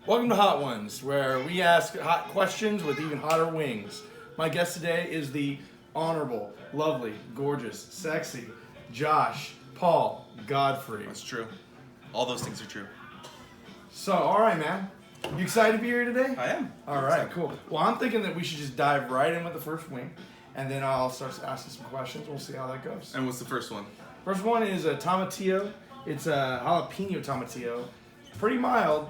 Welcome to Hot Ones, where we ask hot questions with even hotter wings. My guest today is the honorable, lovely, gorgeous, sexy Josh Paul Godfrey. That's true. All those things are true. So, all right, man. You excited to be here today? I am. All right, cool. Well, I'm thinking that we should just dive right in with the first wing, and then I'll start asking some questions. We'll see how that goes. And what's the first one? First one is a tomatillo. It's a jalapeno tomatillo. Pretty mild.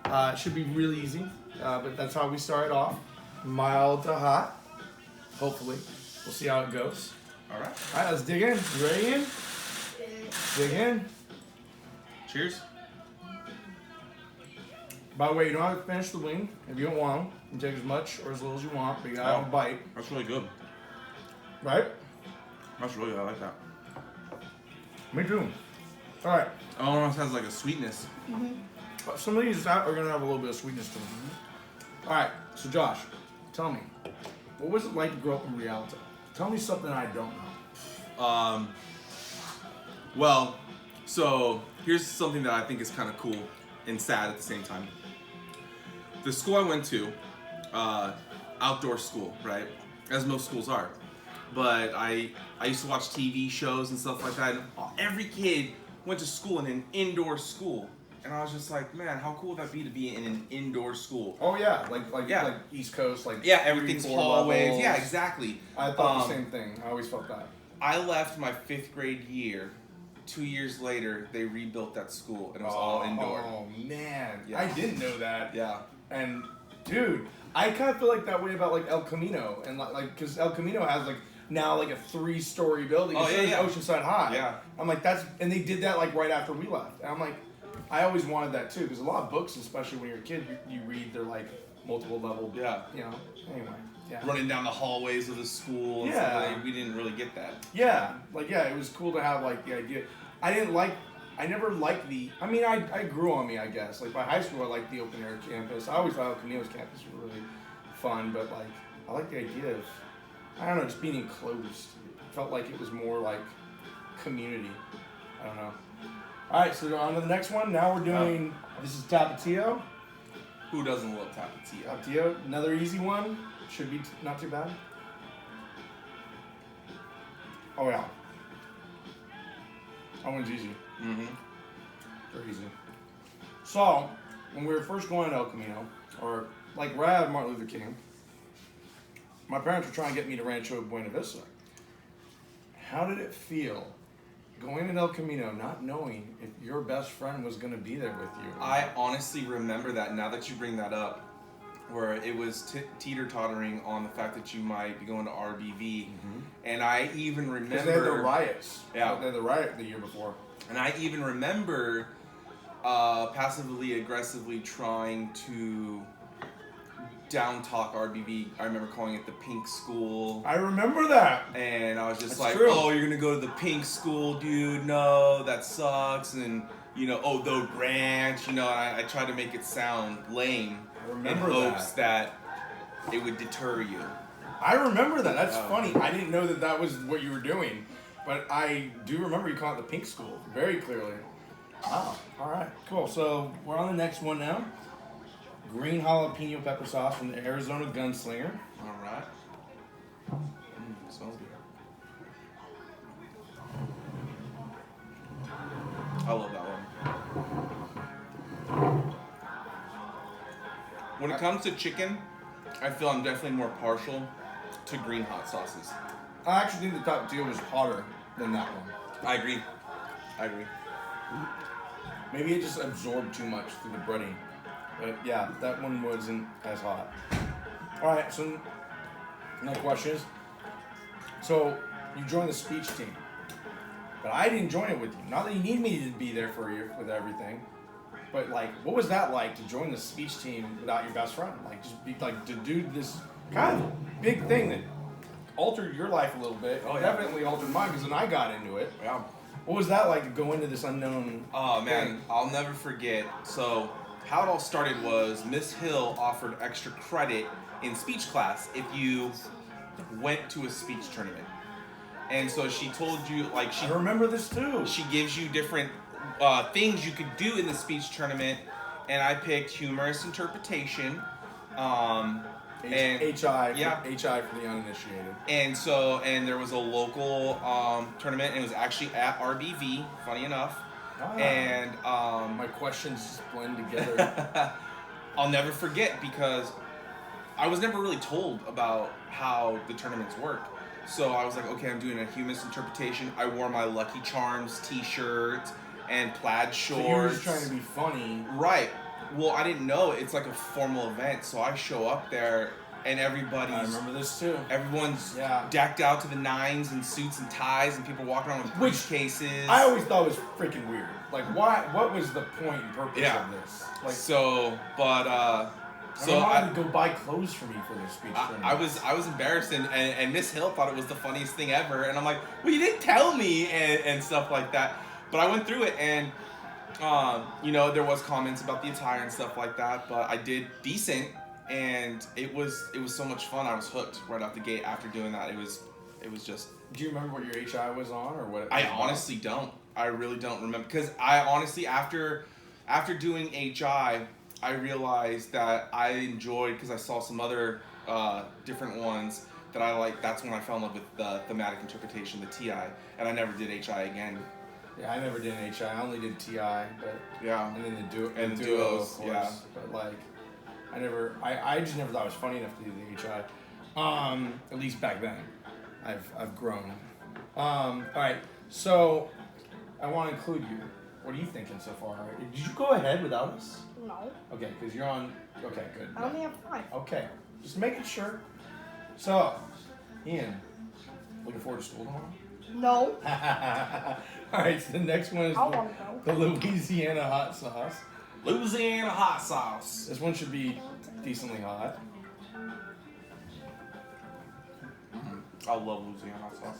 It should be really easy, but that's how we start off. Mild to hot. Hopefully. We'll see how it goes. All right. All right, let's dig in. You ready in? Dig in. Cheers. By the way, you don't have to finish the wing if you don't want them. You can take as much or as little as you want, but you gotta have a bite. That's really good. Right? That's really good. I like that. Me too. All right. It almost has like a sweetness. But some of these are going to have a little bit of sweetness to them. All right. So, Josh, tell me, what was it like to grow up in Rialto? Tell me something I don't know. Well, so here's something that I think is kind of cool and sad at the same time. The school I went to, outdoor school, right? As most schools are. But I used to watch TV shows and stuff like that. And every kid went to school in an indoor school. And I was just like, man, how cool would that be to be in an indoor school? Oh, yeah. Like East Coast, like everything's 3-4 hallways. levels. Yeah, exactly. I thought the same thing. I always felt that. I left my 5th grade year. 2 years later, they rebuilt that school, and it was all indoor. Oh, man. Yeah. I didn't know that. Yeah. And, dude, I kind of feel like that way about, like, El Camino. And, because El Camino has, like, now, like, a 3-story building. Oh, It's yeah. Oceanside High. Yeah. I'm like, and they did that, like, right after we left. And I'm like, I always wanted that, too. Because a lot of books, especially when you're a kid, you read, they're, like, multiple level. Yeah. You know, anyway. Yeah. Running down the hallways of the school. And Yeah. stuff. We didn't really get that. Yeah, it was cool to have, like, the idea. I never liked I grew on me, I guess. Like, by high school, I liked the open air campus. I always thought El Camino's campus was really fun, but, like, I like the idea of, I don't know, just being enclosed. It felt like it was more like community. I don't know. All right, so on to the next one. Now we're doing, this is Tapatio. Who doesn't love Tapatio? Tapatio, another easy one. Should be not too bad. Oh, yeah. That one's easy. Mm-hmm. Very easy. So, when we were first going to El Camino, or like right out of Martin Luther King, my parents were trying to get me to Rancho Buena Vista. How did it feel going in El Camino, not knowing if your best friend was going to be there with you? I honestly remember that now that you bring that up, where it was teeter-tottering on the fact that you might be going to RBV. And I even remember... Because they had the riots. Yeah. They had the riot the year before. And I even remember passively, aggressively trying to down-talk RBV. I remember calling it the pink school. I remember that. And I was just That's like, true. oh, you're going to go to the pink school, dude? No, that sucks. And, oh, the ranch, and I tried to make it sound lame. In hopes that it would deter you. I remember that. That's funny. I didn't know that was what you were doing. But I do remember you called it the pink school very clearly. Wow. All right. Cool. So we're on the next one now. Green jalapeno pepper sauce from the Arizona Gunslinger. All right. Smells good. I love that one. When it comes to chicken, I feel I'm definitely more partial to green hot sauces. I actually think the Tapatio was hotter than that one. I agree. Maybe it just absorbed too much through the breading. But yeah, that one wasn't as hot. All right, so another question is, so you joined the speech team, but I didn't join it with you. Not that you need me to be there for you with everything, but like, what was that like to join the speech team without your best friend? Like, just be like to do this kind of big thing that altered your life a little bit. Oh, yeah. Definitely altered mine because then I got into it. Yeah. What was that like to go into this unknown? Oh man, thing? I'll never forget. So how it all started was Miss Hill offered extra credit in speech class if you went to a speech tournament. And so she told you, like, I remember this too. She gives you different things you could do in the speech tournament, and I picked humorous interpretation. And HI, yeah. HI for the uninitiated. And there was a local tournament, and it was actually at RBV, funny enough. And my questions just blend together. I'll never forget because I was never really told about how the tournaments work. So I was like, okay, I'm doing a humorous interpretation. I wore my Lucky Charms t-shirt and plaid shorts. So you were just trying to be funny. Right. Well, I didn't know it's like a formal event, so I show up there and everybody's... I remember this too. Everyone's decked out to the nines in suits and ties, and people walking around with briefcases. I always thought was freaking weird. Like, why? What was the point and purpose of this? Like, so I had to go buy clothes for me for this speech. I was embarrassed, and Miss Hill thought it was the funniest thing ever, and I'm like, well, you didn't tell me, and stuff like that. But I went through it, and there was comments about the attire and stuff like that, but I did decent, and it was so much fun. I was hooked right out the gate after doing that. It was just. Do you remember what your HI was on, or what? I honestly don't. I really don't remember, because I honestly after doing HI, I realized that I enjoyed, because I saw some other different ones that I like. That's when I fell in love with the thematic interpretation, the TI, and I never did HI again. Yeah, I never did an HI. I only did TI, but yeah, and then the duos, of course. Yeah. But like, I just never thought it was funny enough to do the HI. At least back then. I've grown. All right, so I want to include you. What are you thinking so far? Did you go ahead without us? No. Okay, because you're on. Okay, good. I only have 5. Okay, just making sure. So, Ian, looking forward to school tomorrow? No. All right, so the next one is I want to go. the Louisiana hot sauce. Louisiana hot sauce. This one should be decently hot. I love Louisiana hot sauce.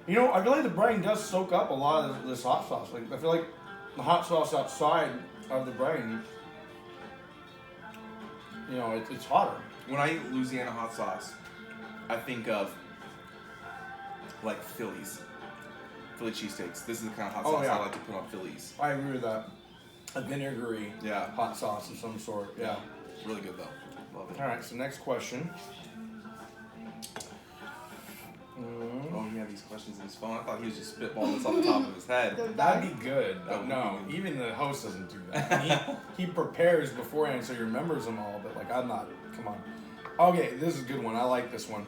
You know, I feel like the brain does soak up a lot of this hot sauce. Like, I feel like the hot sauce outside of the brain, it's hotter. When I eat Louisiana hot sauce, I think of like Philly cheesesteaks. This is the kind of hot sauce I like to put on Phillies. I agree with that. A vinegary hot sauce of some sort. Yeah. Really good though. Love it. All right, so next question. Oh, he had these questions in his phone. I thought he was just spitballing this off the top of his head. That'd be good. No, even the host doesn't do that. He prepares beforehand so he remembers them all, but like I'm not. Come on. Okay, this is a good one. I like this one.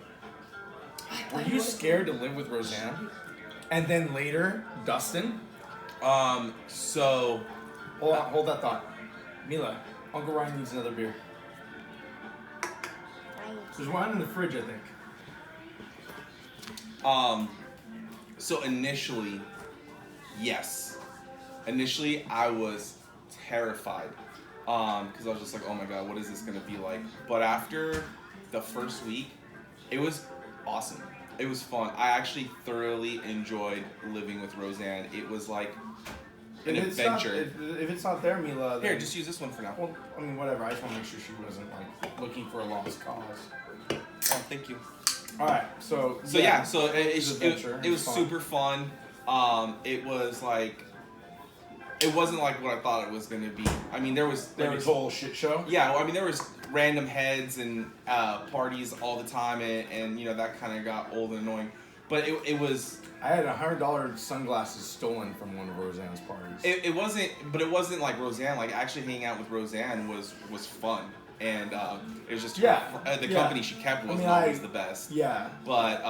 Were you scared to live with Roseanne? And then later, Dustin? So... Hold that thought. Mila, Uncle Ryan needs another beer. There's wine in the fridge, I think. So initially, yes. Initially, I was terrified. Because I was just like, oh my god, what is this going to be like? But after the first week, it was awesome. It was fun. I actually thoroughly enjoyed living with Roseanne. It was like an adventure. If it's not there, Mila... Here, just use this one for now. Well, I mean, whatever. I just want to make sure she wasn't, like, looking for a lost cause. Oh, thank you. All right, so it was super fun. It was like, it wasn't like what I thought it was gonna be. I mean, there was a total shit show. Yeah, well, I mean, there was random heads and parties all the time, and that kind of got old and annoying. But it was. I had $100 sunglasses stolen from one of Roseanne's parties. It wasn't like Roseanne. Like actually hanging out with Roseanne was fun. And it was just the company she kept wasn't always the best. Yeah. But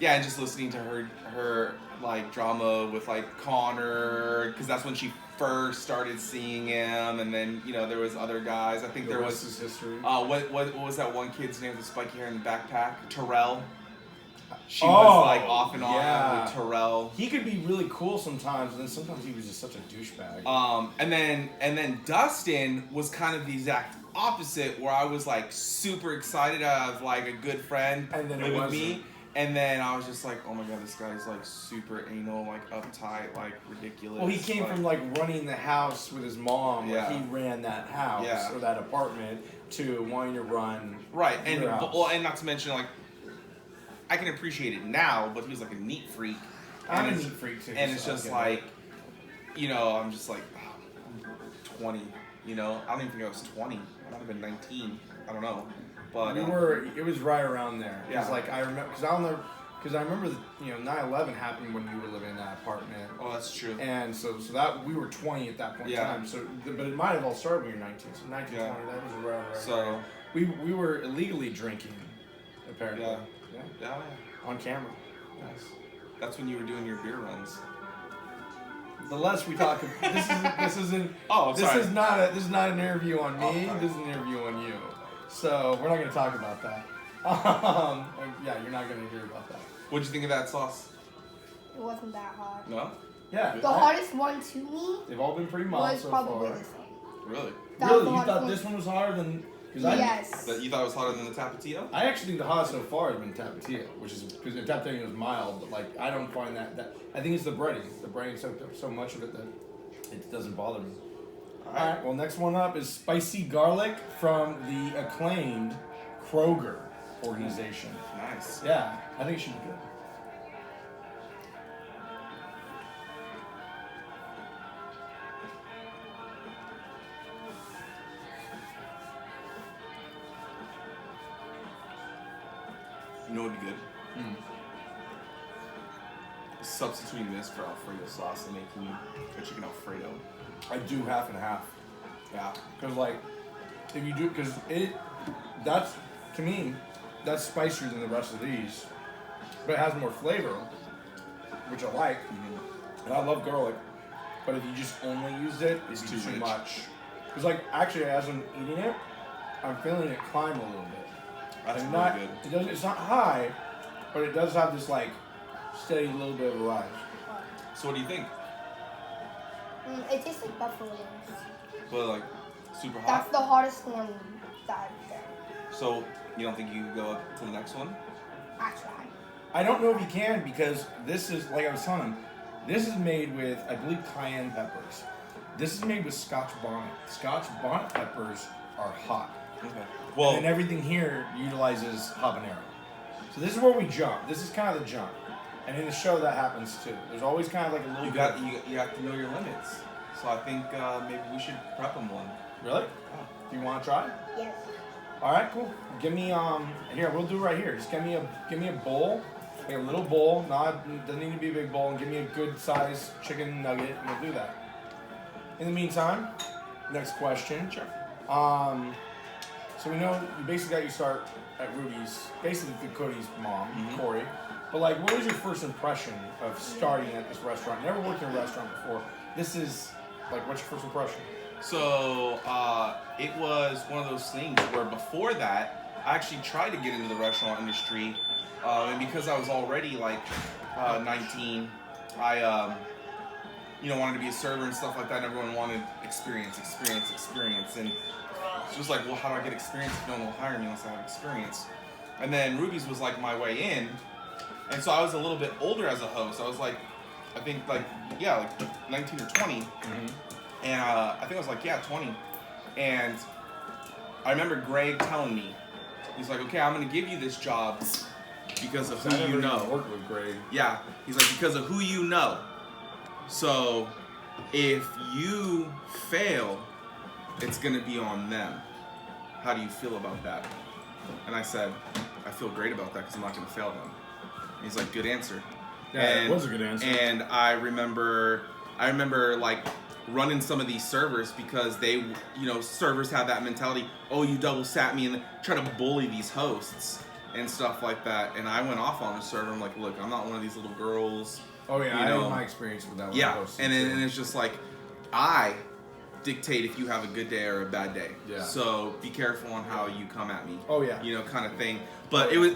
and just listening to her like drama with like Connor, because that's when she first started seeing him, and then there was other guys. I think there was his history. What was that one kid's name with the spiky hair in the backpack? Terrell. She was like off and on with Terrell. He could be really cool sometimes, and then sometimes he was just such a douchebag. And then Dustin was kind of the exact opposite, where I was like super excited to have like a good friend live with me, and then I was just like, oh my god, this guy's like super anal, like uptight, like ridiculous. Well, he came from like running the house with his mom. Yeah. Like he ran that house or that apartment to wanting to run and not to mention like, I can appreciate it now, but he was like a neat freak. I'm a neat freak too. And it's just like, I'm just like, 20. You know, I don't even think I was 20. I might have been 19. I don't know. But It was right around there. Yeah. It's like I remember because I remember 9/11 happened when you were living in that apartment. Oh, that's true. And so that we were 20 at that point in time. So, but it might have all started when you were 19. So 19, 20, that was around right. So we were illegally drinking, apparently. Yeah. On camera. Nice. That's when you were doing your beer runs. The less we talk, this isn't. Oh, I'm sorry. This is not an interview on me. This is an interview on you. So we're not going to talk about that. Yeah, you're not going to hear about that. What'd you think of that sauce? It wasn't that hot. No? Yeah. The hottest one to me They've all been pretty mild was so probably far. the same. Really? Really? You thought this one was hotter than? Yes. You thought it was hotter than the Tapatio? I actually think the hottest so far has been Tapatio, which is because the Tapatio was mild, but like I don't find that. I think it's the breading. The breading soaked up so much of it that it doesn't bother me. All right. Well, next one up is spicy garlic from the acclaimed Kroger organization. Nice. Yeah, I think it should be good. You know what would be good? Substituting this for Alfredo sauce and making a chicken Alfredo. I do half and half. Yeah. Because like, if you do, because that's, to me, that's spicier than the rest of these. But it has more flavor, which I like. And I love garlic. But if you just only used it, it's too rich. much. Because like, actually, as I'm eating it, I'm feeling it climb a little bit. That's And really good. It's not high, but it does have this like steady little bit of a rise. So what do you think? It tastes like buffalo wings. But like super hot? That's the hottest one that I've done. So you don't think you could go up to the next one? I tried. I don't know if you can because this is, like I was telling him, this is made with, I believe, cayenne peppers. This is made with Scotch bonnet. Scotch bonnet peppers are hot. Okay. And Well, then everything here utilizes habanero. So this is where we jump. This is kind of the jump. And in the show that happens too. There's always kind of like a little you have to know your limits. So I think maybe we should prep them one. Really? Do you want to try? Yes. All right, cool. Give me here. We'll do it right here. Just give me a bowl, like a little bowl. Doesn't need to be a big bowl. And give me a good size chicken nugget, and we'll do that. In the meantime, next question. Sure. So we know you basically got your start at Ruby's, basically through Cody's mom, Corey. But like, what was your first impression of starting at this restaurant? Never worked in a restaurant before. This is like, what's your first impression? So it was one of those things where before that, I actually tried to get into the restaurant industry, and because I was already like 19, I wanted to be a server and stuff like that. And everyone wanted experience, and it's just like, well, how do I get experience if no one will hire me unless I have experience? And then Ruby's was like my way in, and so I was a little bit older as a host. I was like, I think like 19 or 20. And I think I was like, 20. And I remember Greg telling me, he's like, okay, I'm going to give you this job because of who you know. Worked with Greg. Yeah. He's like, because of who you know. So if you fail, it's going to be on them. How do you feel about that? And I said, I feel great about that because I'm not going to fail them. And he's like, good answer. Yeah, it was a good answer. And I remember like running some of these servers because they, servers have that mentality, oh, you double sat me, and try to bully these hosts and stuff like that. And I went off on the server. I'm like, look, I'm not one of these little girls. Oh yeah, I had my experience with that one. Yeah, and it's just like, I dictate if you have a good day or a bad day. Yeah. So be careful on how you come at me. Oh yeah. Kind of thing. But it was,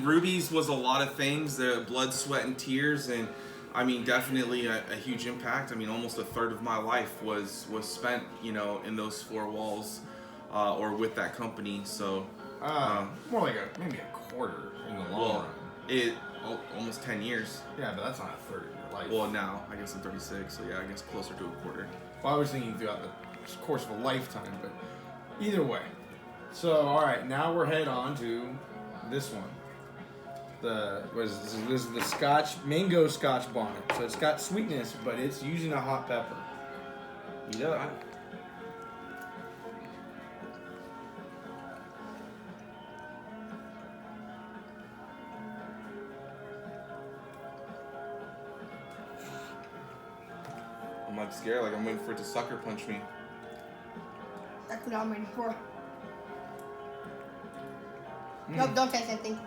Ruby's was a lot of things, the blood, sweat, and tears, and definitely a huge impact. Almost a third of my life was spent, in those four walls, or with that company. So more like maybe a quarter in the long run. Almost 10 years. Yeah, but that's not a third of your life. Well, now I guess I'm 36, so yeah, I guess closer to a quarter. Well, I was thinking throughout the course of a lifetime, but either way. So, all right, now we're head on to this one. This is the mango Scotch bonnet. So it's got sweetness, but it's using a hot pepper. Eat up. I'm like scared. Like I'm waiting for it to sucker punch me. That's what I'm waiting for. Mm. Nope, don't taste anything.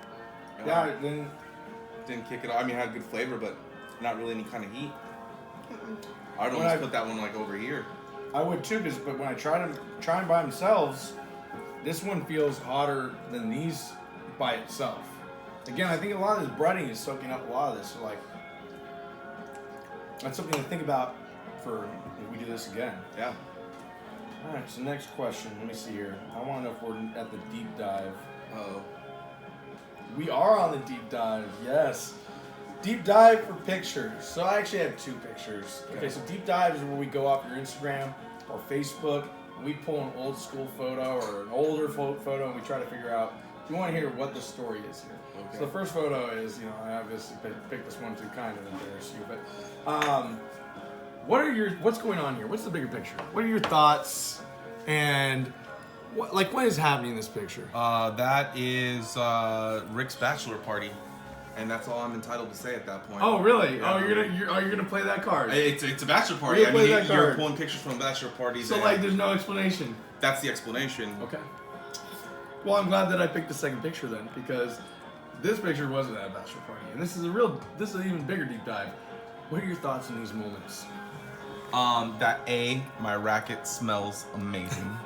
Yeah, then Didn't kick it off. I mean, it had good flavor, but not really any kind of heat. Mm-mm. I'd When almost I- put that one like over here. I would too, but when I try them by themselves, this one feels hotter than these by itself. Again, I think a lot of this breading is soaking up a lot of this. So like, that's something to think about for if we do this again. Yeah. All right. So next question. Let me see here. I want to know if we're at the deep dive. Uh-oh. We are on the deep dive. Yes. Deep dive for pictures. So I actually have 2 pictures. Okay, so deep dive is where we go off your Instagram or Facebook and we pull an old school photo or an older photo and we try to figure out. We want to hear what the story is here. Okay. So the first photo is, I obviously picked this one to kind of embarrass you, but what's going on here? What's the bigger picture? What are your thoughts and what is happening in this picture? That is Rick's bachelor party, and that's all I'm entitled to say at that point. Oh really? Yeah. Oh, you're gonna play that card? It's a bachelor party. You're I gonna mean, play that you're card. pulling pictures from bachelor parties. So and there's no explanation. that's the explanation. Okay. Well, I'm glad that I picked the second picture then, because this picture wasn't at a bachelor party, and this is an even bigger deep dive. What are your thoughts on these moments? That my racket smells amazing.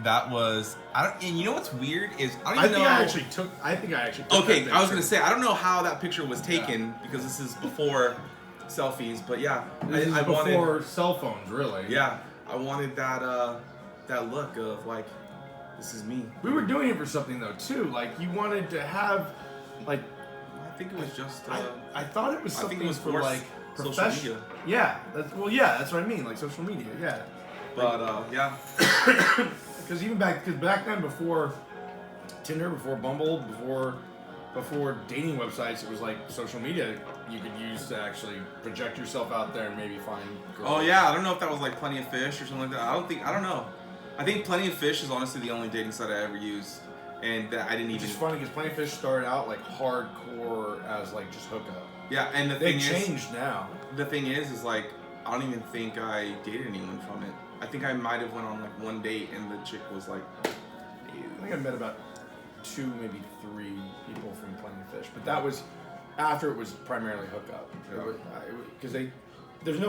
That was and you know what's weird is I don't even know. I think I actually took Okay, that I was picture. gonna say I don't know how that picture was taken because this is before selfies, but yeah, This is I before wanted, cell phones, really. yeah, I wanted that look of like this is me. We were doing it for something though too. Like you wanted to have, like, I think it was just. I thought it was I think something it was for for like social professional. media. Yeah, that's what I mean. Like social media. Yeah. But yeah, Because back then, before Tinder, before Bumble, before dating websites, it was like social media you could use to actually project yourself out there and maybe find girls. oh yeah, I don't know if that was like Plenty of Fish or something like that. I don't know. I think Plenty of Fish is honestly the only dating site I ever used, and that I didn't Which even. is funny because Plenty of Fish started out like hardcore as like just hookup. Yeah, and the They thing is, changed now. the thing is like I don't even think I dated anyone from it. I think I might have went on like one date and the chick was like, I think I met about 2, maybe 3 people from Plenty of Fish, but that was after it was primarily hookup. Yeah. Because there's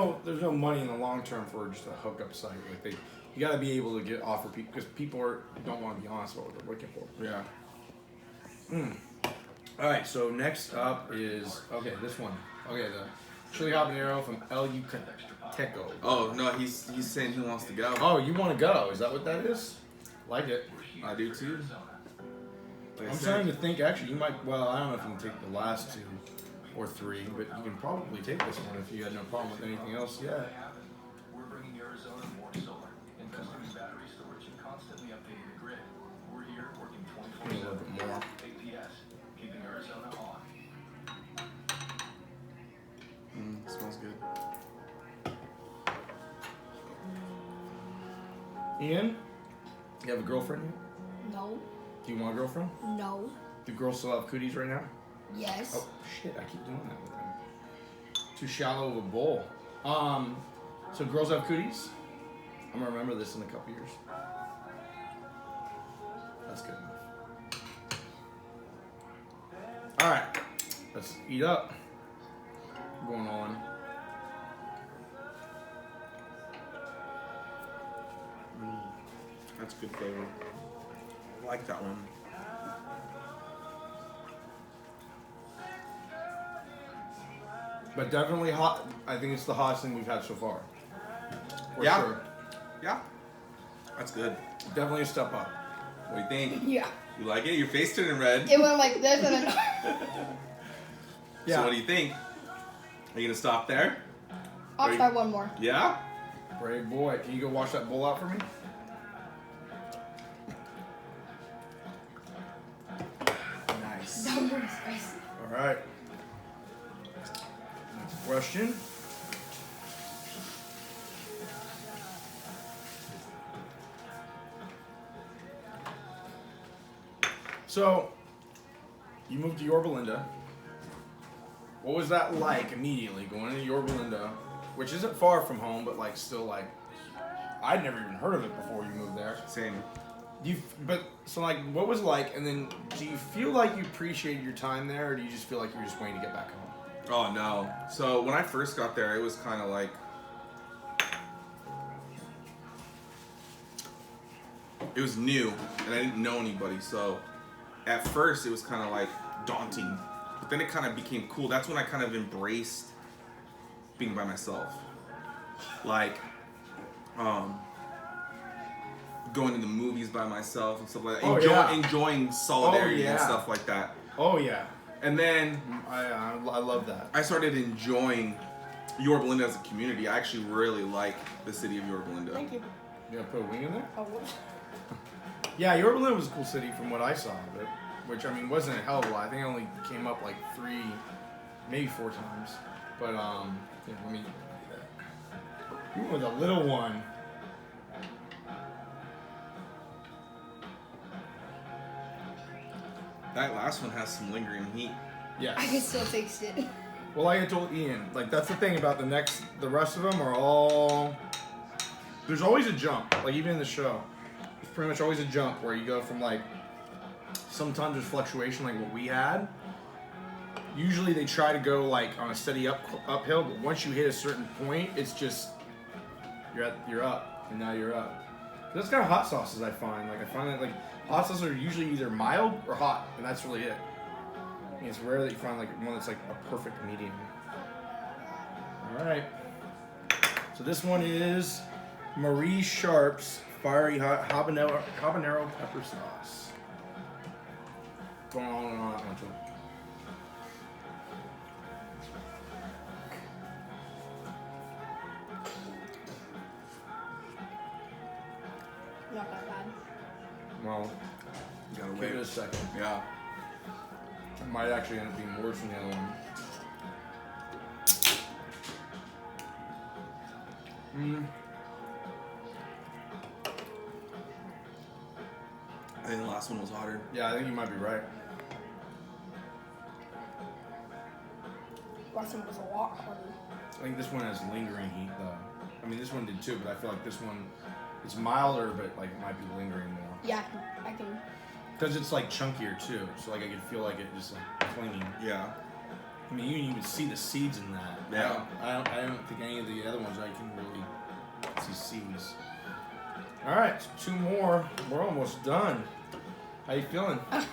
no money in the long term for just a hookup site. Like you got to be able to offer people because people don't want to be honest about what they're looking for. yeah. All right, so next up is this one. Okay, the chili habanero from El Yucateco. Oh no, he's saying he wants to go. Oh, you want to go? Is that what that is? Like it. I do too. Like I I'm said, starting to think actually you might. Well, I don't know if you can take the last 2 or 3, but you can probably take this one if you had no problem with anything else. Yeah. We're bringing Arizona more solar, investing in battery storage and constantly updating the grid. We're here working A little bit 24/7. more. APS, keeping Arizona on. smells good. Ian, you have a girlfriend yet? No. Do you want a girlfriend? No. Do girls still have cooties right now? Yes. Oh shit! I keep doing that with them. Too shallow of a bowl. So girls have cooties. I'm gonna remember this in a couple years. That's good enough. All right, let's eat up. Going on. That's good flavor. I like that one. But definitely hot. I think it's the hottest thing we've had so far. For Yeah. sure. Yeah. That's good. Definitely a step up. What do you think? Yeah. You like it? Your face turning red. It went like this and then. Yeah. So what do you think? Are you gonna stop there? I'll try one more. Yeah? Brave boy. Can you go wash that bowl out for me? Nice. That was really spicy. All right. Next question. So, you moved to Yorba Linda. What was that like immediately going into Yorba Linda which isn't far from home, but like still like I'd never even heard of it before you moved there. Same. So like, what was it like? And then, do you feel like you appreciated your time there, or do you just feel like you were just waiting to get back home? Oh no. So when I first got there, it was kind of like it was new, and I didn't know anybody. So at first, it was kind of like daunting, but then it kind of became cool. That's when I kind of embraced being by myself, like going to the movies by myself and stuff like that. Enjoying solidarity and stuff like that. Oh yeah. And then I love that. I started enjoying Yorba Linda as a community. I actually really like the city of Yorba Linda. Thank you. You gonna put a wing in there? Oh, what? Yeah, Yorba Linda was a cool city from what I saw of it, which I mean wasn't a hell of a lot. I think I only came up like 3, maybe 4 times. But yeah, let me. You went with a little one. That last one has some lingering heat. Yes. I can still taste it. Well, like I told Ian, like that's the thing about the rest of them are all. There's always a jump, like even in the show, there's pretty much always a jump where you go from like. Sometimes there's fluctuation, like what we had. Usually they try to go like on a steady uphill, but once you hit a certain point, it's just you're up, and now you're up. That's kind of hot sauces I find. Like I find that like hot sauces are usually either mild or hot, and that's really it. I mean, it's rare that you find like one that's like a perfect medium. All right. So this one is Marie Sharp's fiery habanero pepper sauce. Going on and on that one too. Not that bad. Well, You gotta give wait. it a second. Yeah. It might actually end up being worse than the other one. I think the last one was hotter. Yeah, I think you might be right. Last one was a lot harder. I think this one has lingering heat though. I mean, this one did too, but I feel like this one, it's milder, but like it might be lingering more. Yeah, I can. Because it's like chunkier too, so like I can feel like it just like clinging. Yeah. I mean, you can even see the seeds in that. Yeah. I don't think any of the other ones I can really see seeds. All right, 2 more. We're almost done. How you feeling? Do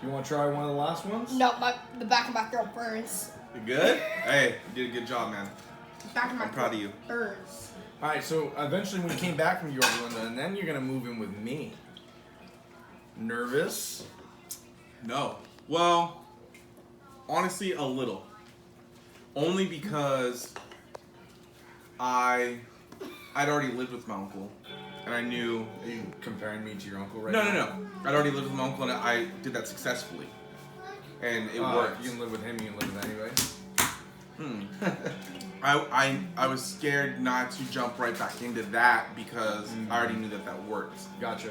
you want to try one of the last ones? No, the back of my throat burns. You good? Hey, you did a good job, man. The back of my I'm proud throat of you. burns. All right, so eventually when you came back from Yorba Linda, and then you're gonna move in with me. Nervous? No. Well, honestly, a little. Only because I'd already lived with my uncle, and I knew. Are you comparing me to your uncle right No, now? no. I'd already lived with my uncle, and I did that successfully, and it worked. You can live with him. You can live with anybody. I was scared not to jump right back into that because I already knew that worked. Gotcha.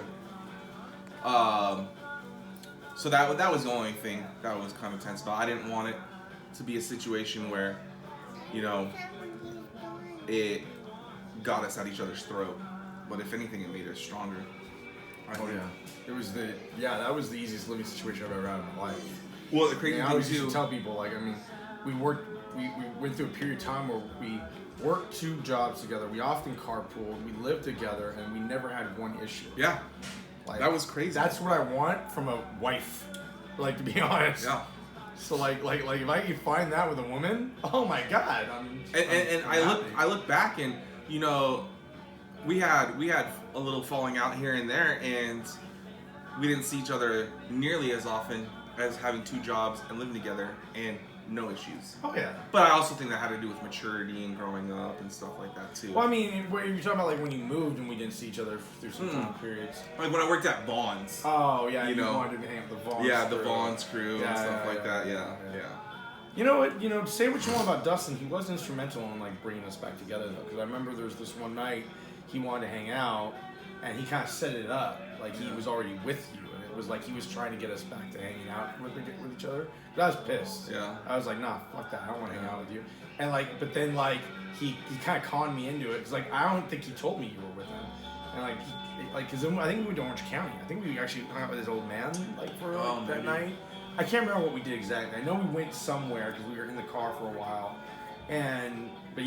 So that was the only thing that was kind of tense about. I didn't want it to be a situation where, you know, it got us at each other's throat. But if anything, it made us stronger. Oh yeah. It was that was the easiest living situation I've ever had in my life. Well, the crazy I thing always too. used to tell people, like, I mean, we went through a period of time where we worked 2 jobs together. We often carpooled. We lived together, and we never had one issue. Yeah. Like, That was crazy. That's what I want from a wife. Like, to be honest. Yeah. So like if I could find that with a woman, oh my god. I'm I look back and, you know, we had a little falling out here and there, and we didn't see each other nearly as often as having 2 jobs and living together, and no issues. Oh yeah. But I also think that had to do with maturity and growing up and stuff like that too. Well, I mean, what you're talking about, like when you moved and we didn't see each other through some time periods. Like when I worked at Vaughn's. Oh yeah, You know. wanted to hang out with the Vaughn. Yeah, the Vaughn's crew Yeah, and stuff yeah, like yeah, that. yeah, Yeah. yeah. You know what? You know, say what you want about Dustin. He was instrumental in like bringing us back together though, because I remember there was this one night he wanted to hang out, and he kind of set it up like he was already with you, and it was like he was trying to get us back to hanging out with each other. But I was pissed. Yeah. I was like, nah, fuck that. I don't want to hang out with you. And like, but then like he kind of conned me into it because like I don't think he told me you were with him. And like because I think we went to Orange County. I think we actually hung out with his old man like for that night. I can't remember what we did exactly. I know we went somewhere because we were in the car for a while. But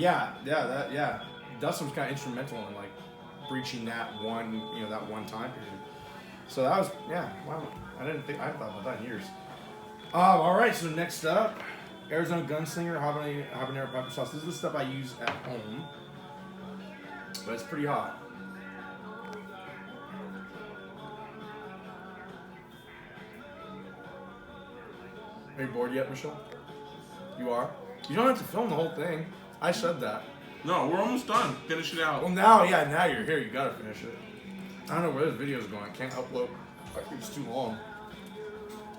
Dustin was kind of instrumental in like breaching that one time period. So that was wow. I hadn't thought about that in years. All right, so next up, Arizona Gunslinger habanero pepper sauce. This is the stuff I use at home, but it's pretty hot. Are you bored yet, Michelle? You are? You don't have to film the whole thing. I said that. No, we're almost done. Finish it out. Well, now you're here. You gotta finish it. I don't know where this video's going. I can't upload. I think it's too long.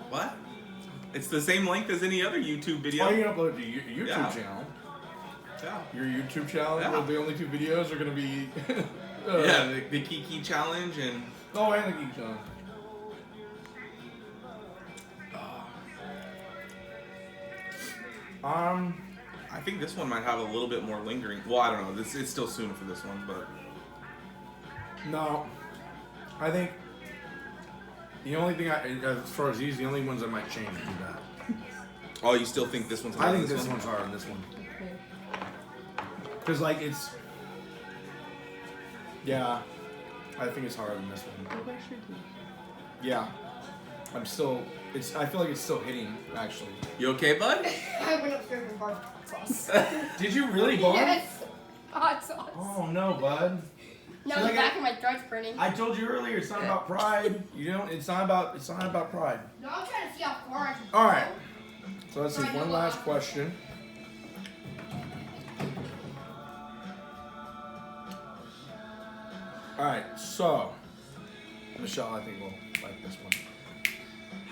What? It's the same length as any other YouTube video. Oh, you can upload to your YouTube channel. Yeah. Your YouTube channel? Yeah. Where the only 2 videos are gonna be... the Kiki challenge and... Oh, and the Kiki challenge. I think this one might have a little bit more lingering. Well, I don't know. It's still soon for this one, but... No. I think... The only thing as far as these, the only ones I might change would be that. Oh, you still think this one's harder? I think this one's harder than this one. Okay. Because, like, it's... Yeah. I think it's harder than this one. Yeah. I'm still... I feel like it's still hitting, actually. You okay, bud? I went upstairs and bought hot sauce. Did you really, bud? Yes, hot sauce. Oh, no, bud. Now See, the like back of my throat's burning. I told you earlier, it's not about pride. It's not about pride. No, I'm trying to see how far I can All right. go. So let's see, one last question. All right, so Michelle, I think will like this one.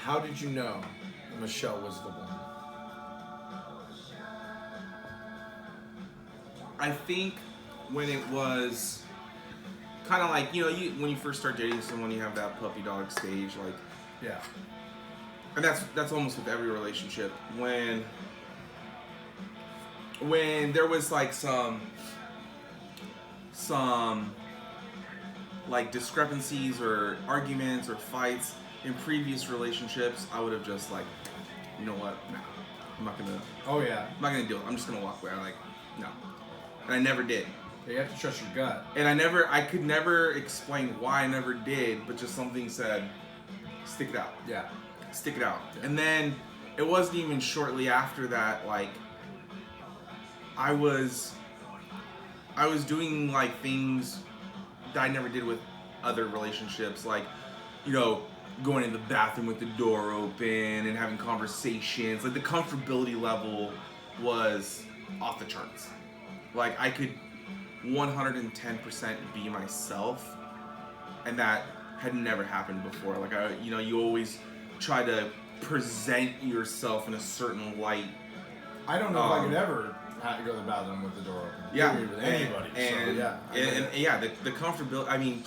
How did you know Michelle was the one? I think when it was kind of like, when you first start dating someone, you have that puppy dog stage, like, Yeah. and that's almost with every relationship. When there was like some like discrepancies or arguments or fights in previous relationships, I would have just like, you know what, no, I'm not gonna do it. I'm just gonna walk away. I'm like, no, and I never did. You have to trust your gut. And I could never explain why I never did, but just something said, stick it out. Yeah. Stick it out. Yeah. And then it wasn't even shortly after that, like, I was doing like things that I never did with other relationships, like, going in the bathroom with the door open and having conversations. Like, the comfortability level was off the charts. Like, I could 110% be myself, and that had never happened before. Like, you always try to present yourself in a certain light. I don't know if I could ever go to the bathroom with the door open. Yeah, With anybody. The comfortability. I mean,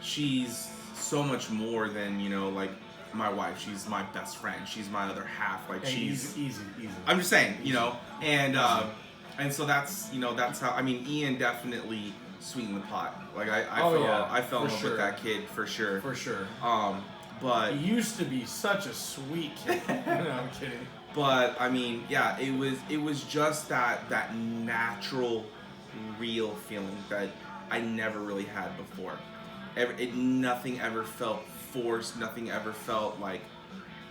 she's so much more than like my wife. She's my best friend. She's my other half. Like, she's easy. I'm just saying, and so that's how. I mean, Ian definitely sweetened the pot. Like, I fell in love with that kid for sure. For sure. But he used to be such a sweet kid. No, I'm kidding. But I mean, yeah, it was just that natural, real feeling that I never really had before. Nothing ever felt forced. Nothing ever felt like,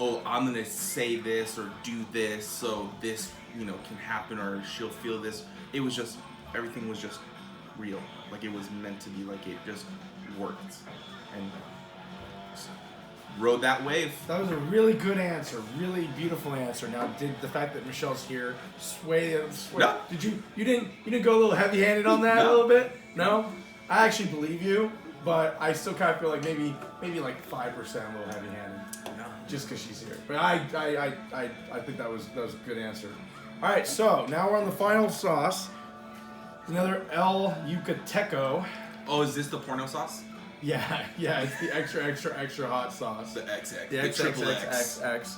oh, I'm gonna say this or do this so this can happen or she'll feel this. It was just, everything was just real. Like, it was meant to be. Like, it just worked and rode that wave. That was a really good answer, really beautiful answer. Now, did the fact that Michelle's here sway? No. Did you didn't go a little heavy-handed on that a little bit? No, I actually believe you, but I still kind of feel like maybe like 5% a little heavy-handed, just because she's here. But I think that was a good answer. All right, so now we're on the final sauce. Another El Yucateco. Oh, is this the porno sauce? Yeah, it's the extra hot sauce. The XX. The The triple X. XXXX.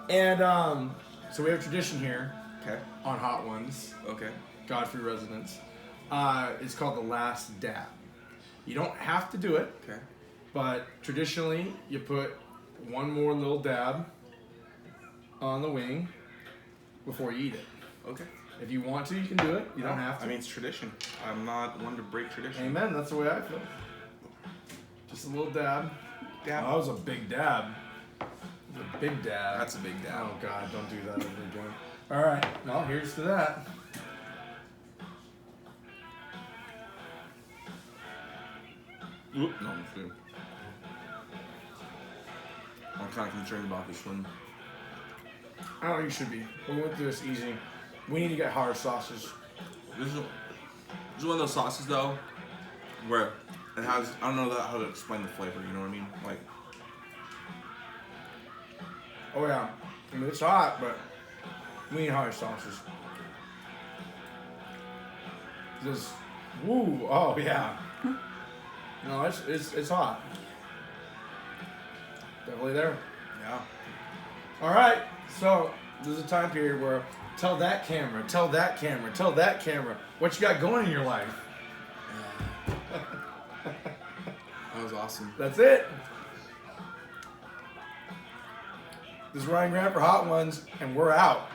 And so we have a tradition here Okay. on Hot Ones, Okay. Godfrey residence. It's called the last dab. You don't have to do it, Okay. but traditionally you put one more little dab on the wing before you eat it. Okay. If you want to, you can do it. You don't have to. I mean, it's tradition. I'm not one to break tradition. Amen. That's the way I feel. Just a little dab. Dab. Oh, that was a big dab. A big dab. That's a big dab. Oh God, don't do that ever again. All right. Well, here's to that. Oop. No, I'm kidding. I'm kind of concerned about this one. I don't know. You should be. We went through this easy. We need to get hard sauces. This is one of those sauces though, where it has, I don't know how to explain the flavor. You know what I mean? Like, Oh yeah. I mean, it's hot, but we need hard sauces. This. Woo. Oh yeah. No, it's hot. Definitely there. yeah. All right, so there's a time period where tell that camera, what you got going in your life. That was awesome. That's it. This is Ryan Grant for Hot Ones, and we're out.